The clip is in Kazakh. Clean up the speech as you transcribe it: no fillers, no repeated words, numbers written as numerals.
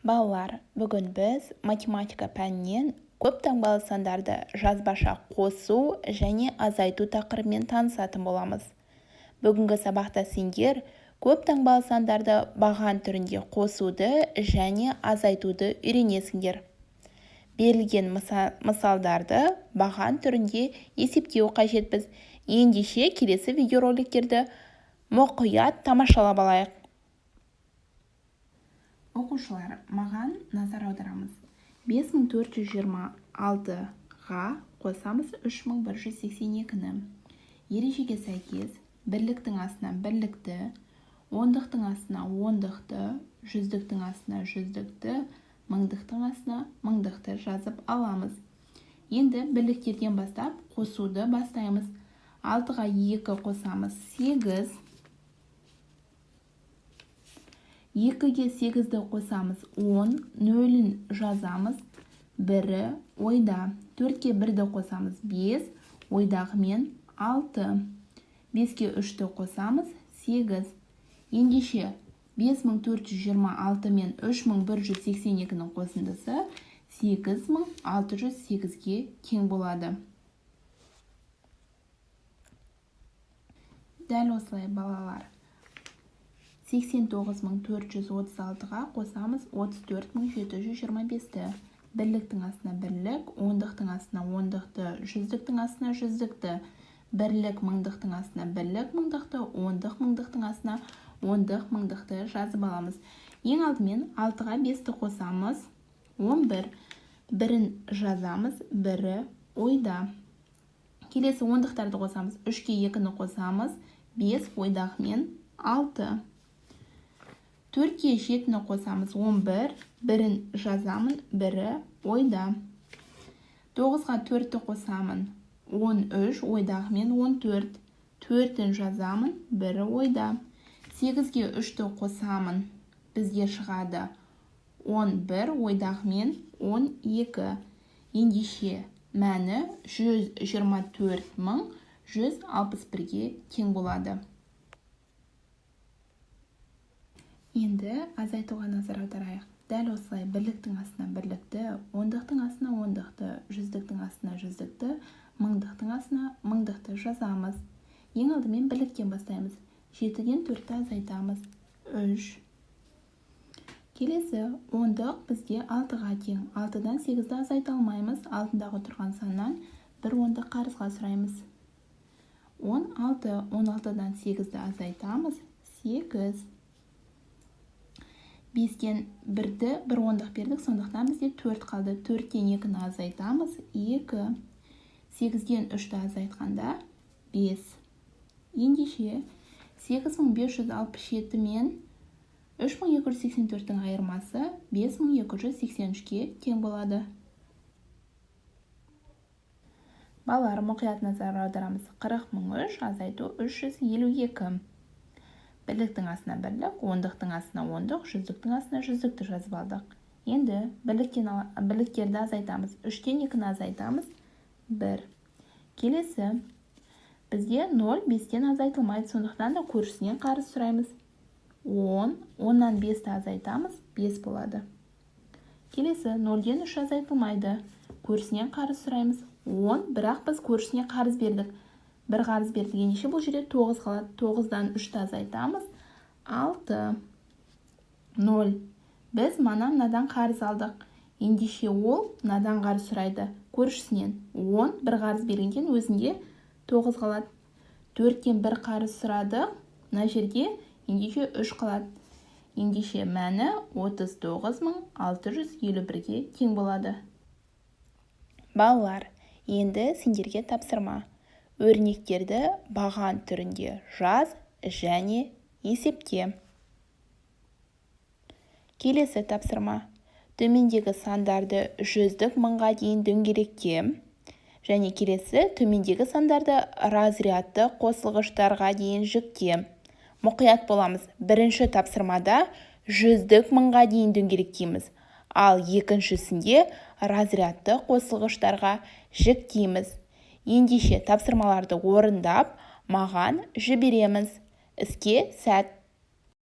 Балалар, бүгін біз математика пәнінен көп таңбалы сандарды жазбаша қосу және азайту тақырыбымен танысатын боламыз. Бүгінгі сабақта сендер көп таңбалы сандарды баған түрінде қосуды және азайтуды үйренесіңдер. Берілген мысалдарды баған түрінде есептеу қажетпіз. Ендеше келесі видеороликтерді мұқият тамашалап алайық. Оқушылар, маған назар аударамыз. 5426-ға қосамыз 3182-ні. Ережеге сәйкес, бірліктің астына бірлікті, ондықтың астына ондықты, жүздіктің астына жүздікті, мыңдықтың астына мыңдықты жазып аламыз. Енді бірліктерден бастап қосуды бастаймыз. 6-ға 2 қосамыз 8, 2-ге 8-ді қосамыз 10, 0-ін жазамыз, 1-і ойда. 4-ге 1-ді қосамыз 5, ойдағымен 6. 5-ге 3-ді қосамыз 8. Ендеше 5426 мен 3182-нің қосындысы 8608-ге тең болады. Дәл осылай балалар. 89436-ға қосамыз 34725-ті. Бірліктің астына бірлік, ондықтың астына ондықты, жүздіктің астына жүздікті. Бірлік мыңдықтың астына бірлік мыңдықты, ондық мыңдықтың астына ондық мыңдықты жазып аламыз. Ең алдымен 6-ға 5-ті қосамыз 11, 1-ін жазамыз, 1-і ойда. Келесі ондықтарды қосамыз, 3-ге 2-ні қосамыз, 5 ойдағымен 6. 4-ге 7-ні қосамыз 11, 1-ін жазамын, 1-і ойда. 9-ға 4-ті қосамын 13, ойдағымен 14, 4-ін жазамын, 1-і ойда. 8-ге 3-ті қосамын, бізге шығады 11, ойдағымен 12. Ендеше мәні 124161-ге тең болады. Енді азайтуға назар аударайық. Дәл осылай бірліктің астына бірлікті, ондықтың астына ондықты, жүздіктің астына жүздікті, мыңдықтың астына мыңдықты жазамыз. Ең алдымен бірліктен бастаймыз. 7-ден 4-ті азайтамыз. 3. Келесі ондық бізге 6-ға тең. 6-дан 8-ді азайта алмаймыз. Алдындағы тұрған саннан бір ондық қарызға сұраймыз. 16. 16-дан 8-ді азайтамыз. 8. 5-тен 1-ді бір ондық бердік, сондықтан бізде 4 қалды. 4-тен 2-ні азайтамыз. 2. 8-ден 3-ді азайтқанда 5. Ендеше 8567 мен 3284-тің айырмасы 5283-ге тең болады. Балалар, мұқият назар аударамыз. 40003 азайту 352. Бірліктің астына бірлік, ондықтың астына ондық, жүздіктің астына жүздікті жазып алдық. Енді бірліктерді азайтамыз. 3-тен 2-ні азайтамыз. 1. Келесі бізде 0 5-тен азайтылмайды, сондықтан да көршісінен қарыз сұраймыз. 10, 10-нан 5-ті азайтамыз, 5 болады. Келесі 0-ден 3 азайтылмайды, көршісінен қарыз сұраймыз. 10, бірақ біз көршісіне қарыз бердік. Бір қарыз бердік, ендеше бұл жерде 9 қалады. 9-дан 3-ті азайтамыз, 6. 0. Біз мынадан қарыз алдық. Ендеше ол мынадан қарыз сұрайды, көршісінен. 10, бір қарыз бергенден өзінде 9 қалады. 4-тен 1 қарыз сұрады. Мына жерде ендеше 3 қалады. Ендеше мәні 39651-ге тең болады. Балалар, енді сендерге тапсырма. Өрнектерді баған түрінде жаз және есепте. Келесі тапсырма. Төмендегі сандарды жүздік мыңға дейін дөңгелекте. Және келесі төмендегі сандарды разрядты қосылғыштарға дейін жүкте. Мұқият боламыз. Бірінші тапсырмада жүздік мыңға дейін дөңгелектейміз. Ал екіншісінде разрядты қосылғыштарға жүктейміз. Ендеше тапсырмаларды орындап, маған жібереміз. Іске сәт!